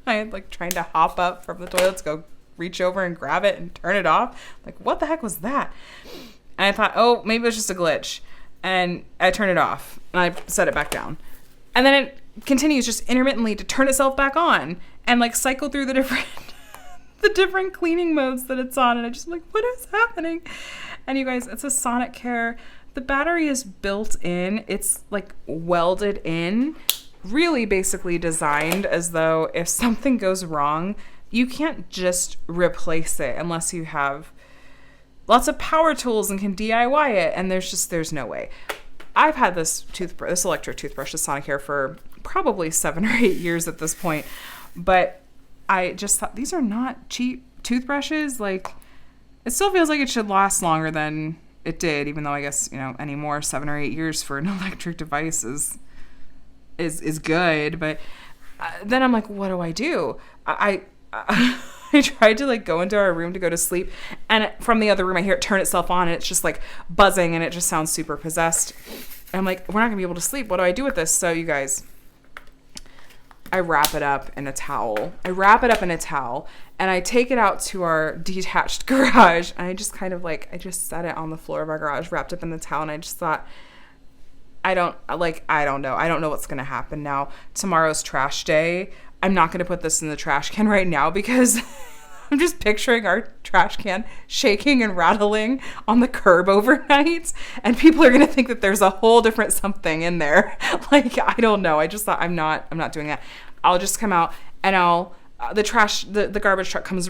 Speaker 1: I had trying to hop up from the toilet to go reach over and grab it and turn it off. What the heck was that? And I thought, oh, maybe it was just a glitch. And I turned it off and I set it back down. And then it continues just intermittently to turn itself back on and cycle through the different cleaning modes that it's on. And I just what is happening? And you guys, it's a Sonic Care. The battery is built in. It's welded in, really basically designed as though if something goes wrong, you can't just replace it unless you have lots of power tools and can DIY it. And there's no way. I've had this electric toothbrush, the Sonic Care, for probably 7 or 8 years at this point. But I just thought, these are not cheap toothbrushes. It still feels like it should last longer than it did, even though I guess, anymore 7 or 8 years for an electric device is good. But then I'm what do I do? I tried to go into our room to go to sleep, and from the other room I hear it turn itself on, and it's just buzzing, and it just sounds super possessed. And I'm we're not gonna be able to sleep. What do I do with this? So you guys, I wrap it up in a towel. And I take it out to our detached garage, and I just kind of I just set it on the floor of our garage, wrapped up in the towel, and I just thought, I don't know. I don't know what's gonna happen now. Tomorrow's trash day. I'm not going to put this in the trash can right now because I'm just picturing our trash can shaking and rattling on the curb overnight, and people are going to think that there's a whole different something in there. I don't know. I just thought I'm not doing that. I'll just come out and I'll the garbage truck comes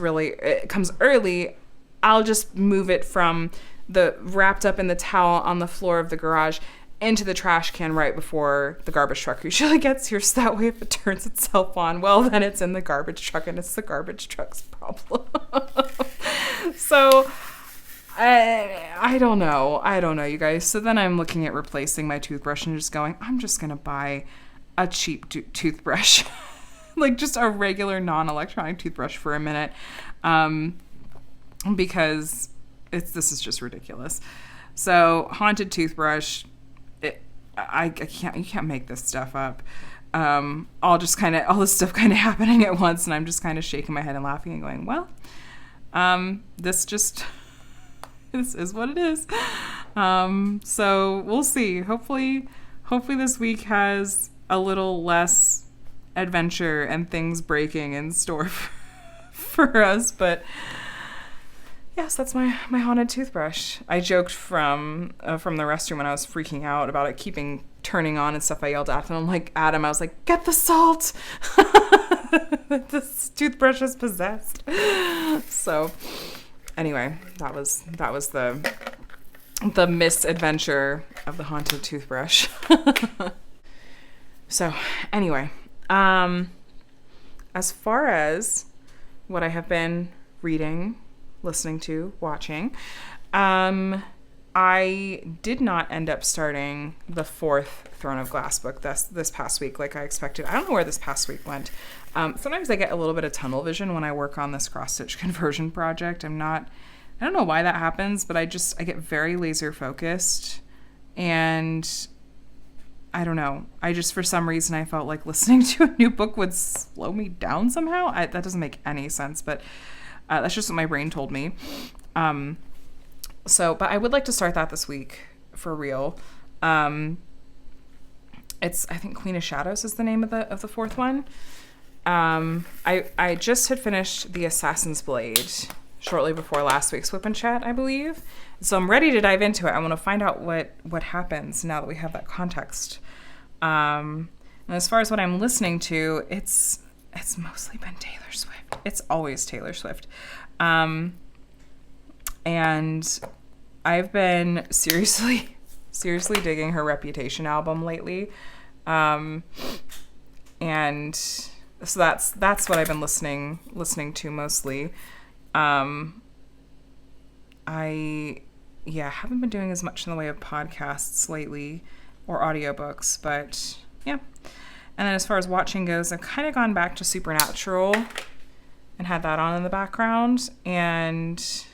Speaker 1: early, I'll just move it from the wrapped up in the towel on the floor of the garage into the trash can right before the garbage truck usually gets here. So that way if it turns itself on, well, then it's in the garbage truck and it's the garbage truck's problem. So I don't know, you guys. So then I'm looking at replacing my toothbrush and just going, I'm just going to buy a cheap toothbrush, like just a regular non-electronic toothbrush for a minute, because this is just ridiculous. So haunted toothbrush, you can't make this stuff up. All this stuff kind of happening at once, and I'm just kind of shaking my head and laughing and going, well, this is what it is. So we'll see. Hopefully this week has a little less adventure and things breaking in store for us. But yes, that's my haunted toothbrush. I joked from the restroom when I was freaking out about it keeping turning on and stuff. I yelled at him. I'm like, Adam, I was like, get the salt. This toothbrush is possessed. So anyway, that was the misadventure of the haunted toothbrush. So anyway, as far as what I have been reading, listening to, watching, I did not end up starting the 4th Throne of Glass book this past week like I expected. I don't know where this past week went. Sometimes I get a little bit of tunnel vision when I work on this cross-stitch conversion project. I don't know why that happens, but I get very laser focused, and I don't know. For some reason, I felt like listening to a new book would slow me down somehow. That doesn't make any sense, but that's just what my brain told me. But I would like to start that this week for real. It's, I think, Queen of Shadows is the name of the 4th one. I just had finished The Assassin's Blade shortly before last week's WIP and Chat, I believe. So I'm ready to dive into it. I want to find out what happens now that we have that context. And as far as what I'm listening to, it's mostly been Taylor Swift. It's always Taylor Swift. And I've been seriously digging her Reputation album lately. And so that's what I've been listening to mostly. I haven't been doing as much in the way of podcasts lately or audiobooks, but yeah. And then as far as watching goes, I've kind of gone back to Supernatural and had that on in the background and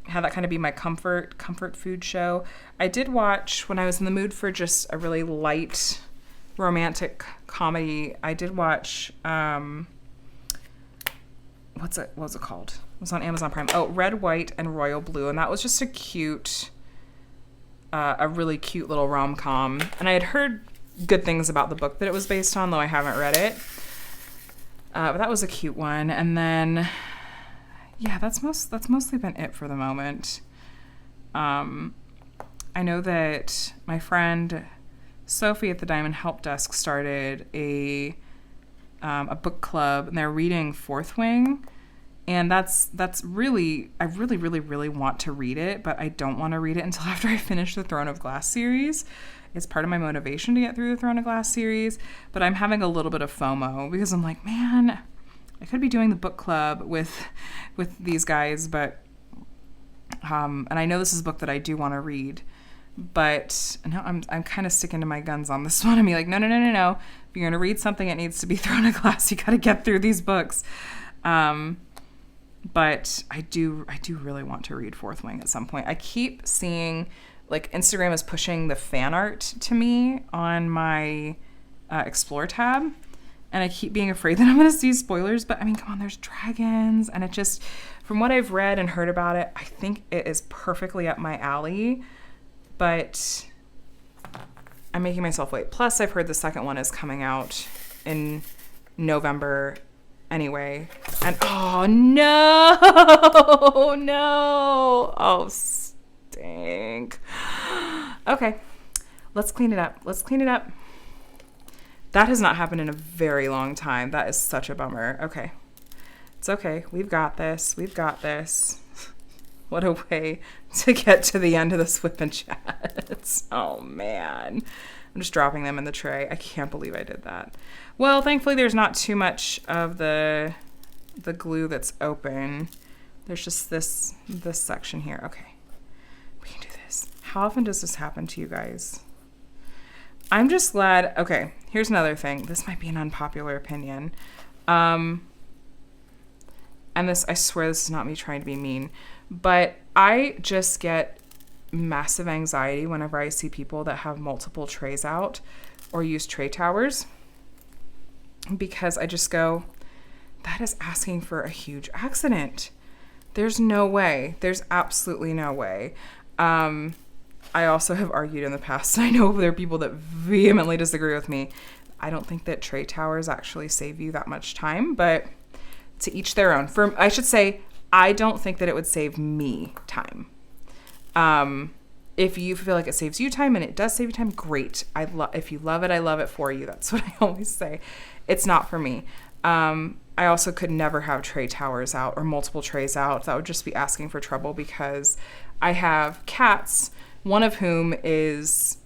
Speaker 1: had that kind of be my comfort food show. I did watch, when I was in the mood for just a really light romantic comedy, I did watch what was it called? It was on Amazon Prime. Oh, Red, White, and Royal Blue. And that was just a really cute little rom-com. And I had heard good things about the book that it was based on, though I haven't read it. But that was a cute one. And then, yeah, that's mostly been it for the moment. I know that my friend Sophie at the Diamond Help Desk started a book club, and they're reading Fourth Wing, and that's really, I really want to read it, but I don't want to read it until after I finish the Throne of Glass series. It's part of my motivation to get through the Throne of Glass series, but I'm having a little bit of FOMO because I'm like, man, I could be doing the book club with these guys, but and I know this is a book that I do want to read, but no, I'm kind of sticking to my guns on this one. I'm like, no. If you're gonna read something, it needs to be Throne of Glass. You got to get through these books. But I do really want to read Fourth Wing at some point. I keep seeing, like, Instagram is pushing the fan art to me on my Explore tab, and I keep being afraid that I'm going to see spoilers. But I mean, come on, there's dragons, and it just, from what I've read and heard about it, I think it is perfectly up my alley. But I'm making myself wait. Plus, I've heard the second one is coming out in November anyway. And oh no, oh stink. Okay, let's clean it up. That has not happened in a very long time. That is such a bummer. Okay. It's okay. We've got this. We've got this. What a way to get to the end of this WIP and Chat. Oh, man. I'm just dropping them in the tray. I can't believe I did that. Well, thankfully, there's not too much of the glue that's open. There's just this section here. Okay. We can do this. How often does this happen to you guys? I'm just glad. Okay, here's another thing. This might be an unpopular opinion. And this, I swear this is not me trying to be mean, but I just get massive anxiety whenever I see people that have multiple trays out or use tray towers, because I just go, that is asking for a huge accident. There's no way. There's absolutely no way. I also have argued in the past, and I know there are people that vehemently disagree with me. I don't think that tray towers actually save you that much time, but to each their own. I should say, I don't think that it would save me time. If you feel like it saves you time, and it does save you time, great. If you love it, I love it for you. That's what I always say. It's not for me. I also could never have tray towers out or multiple trays out. That would just be asking for trouble, because I have cats, one of whom is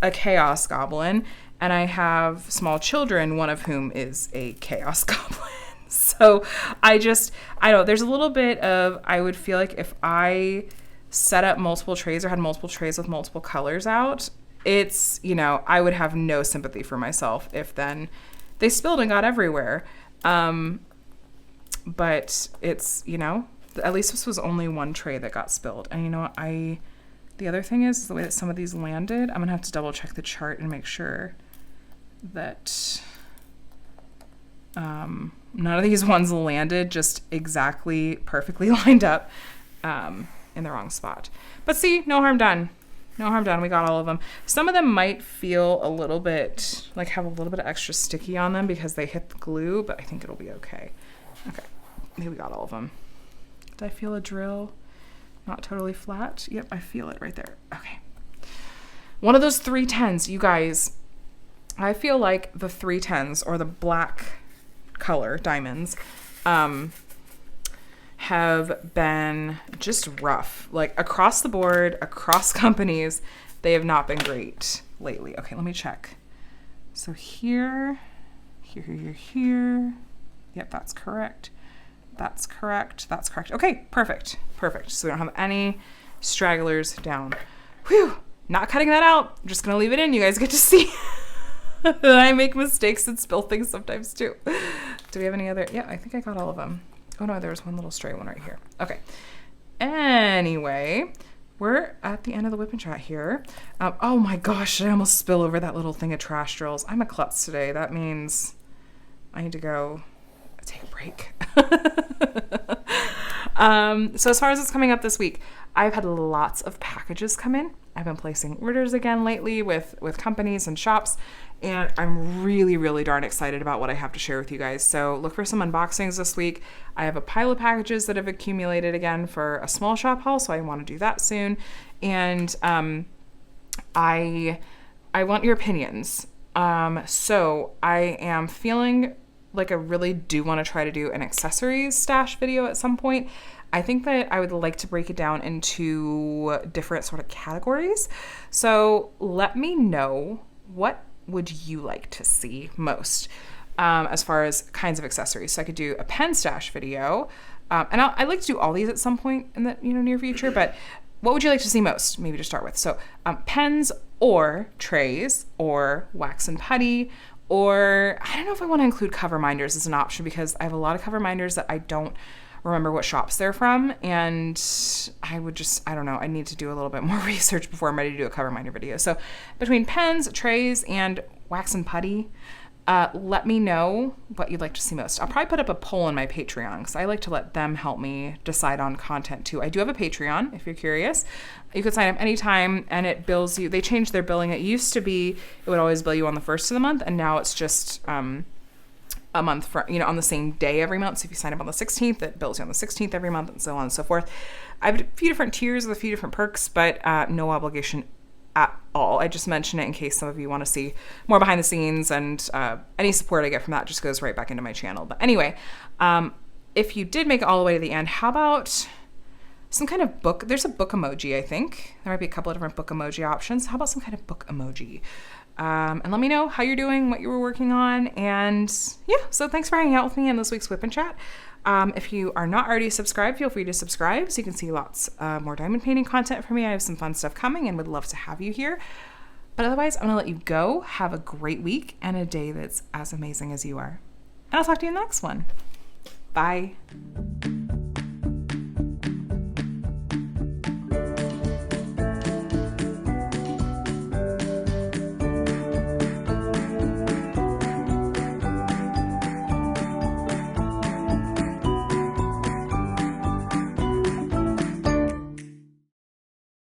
Speaker 1: a chaos goblin, and I have small children, one of whom is a chaos goblin. So I don't, there's a little bit of, I would feel like if I set up multiple trays or had multiple trays with multiple colors out, it's, I would have no sympathy for myself if then they spilled and got everywhere. But it's, at least this was only one tray that got spilled. And the other thing is the way that some of these landed. I'm going to have to double check the chart and make sure that none of these ones landed just exactly perfectly lined up in the wrong spot. But see, no harm done. No harm done. We got all of them. Some of them might feel a little bit, have a little bit of extra sticky on them because they hit the glue, but I think it'll be okay. Okay. Maybe we got all of them. Did I feel a drill? Not totally flat. Yep, I feel it right there. Okay. One of those 310s, you guys, I feel like the 310s or the black color diamonds have been just rough. Across the board, across companies, they have not been great lately. Okay, let me check. So here. Yep, that's correct. That's correct. Okay, perfect. So we don't have any stragglers down. Whew, not cutting that out. I'm just going to leave it in. You guys get to see. I make mistakes and spill things sometimes too. Do we have any other? Yeah, I think I got all of them. Oh no, there was one little stray one right here. Okay. Anyway, we're at the end of the WIP and Chat here. Oh my gosh, I almost spill over that little thing of trash drills. I'm a klutz today. That means I need to go take a break. So as far as what's coming up this week, I've had lots of packages come in. I've been placing orders again lately with companies and shops, and I'm really, really darn excited about what I have to share with you guys. So look for some unboxings this week. I have a pile of packages that have accumulated again for a small shop haul, so I want to do that soon. And I want your opinions. So I am feeling like I really do want to try to do an accessories stash video at some point. I think that I would like to break it down into different sort of categories. So let me know, what would you like to see most as far as kinds of accessories? So I could do a pen stash video, and I'd like to do all these at some point in the near future, but what would you like to see most? Maybe to start with. So pens or trays or wax and putty, or I don't know if I want to include cover minders as an option, because I have a lot of cover minders that I don't remember what shops they're from, and I don't know, I need to do a little bit more research before I'm ready to do a cover minder video. So between pens, trays, and wax and putty, let me know what you'd like to see most. I'll probably put up a poll on my Patreon, because I like to let them help me decide on content too. I do have a Patreon, if you're curious. You could sign up anytime, and it bills you. They changed their billing. It used to be, it would always bill you on the first of the month, and now it's just a month on the same day every month. So if you sign up on the 16th, it bills you on the 16th every month, and so on and so forth. I have a few different tiers with a few different perks, but no obligation at all. I just mention it in case some of you want to see more behind the scenes, and any support I get from that just goes right back into my channel. But anyway, if you did make it all the way to the end, how about some kind of book? There's a book emoji, I think. There might be a couple of different book emoji options. How about some kind of book emoji? And let me know how you're doing, what you were working on. And yeah, so thanks for hanging out with me in this week's WIP and Chat. If you are not already subscribed, feel free to subscribe so you can see lots more diamond painting content from me. I have some fun stuff coming and would love to have you here. But otherwise, I'm going to let you go. Have a great week and a day that's as amazing as you are. And I'll talk to you in the next one. Bye.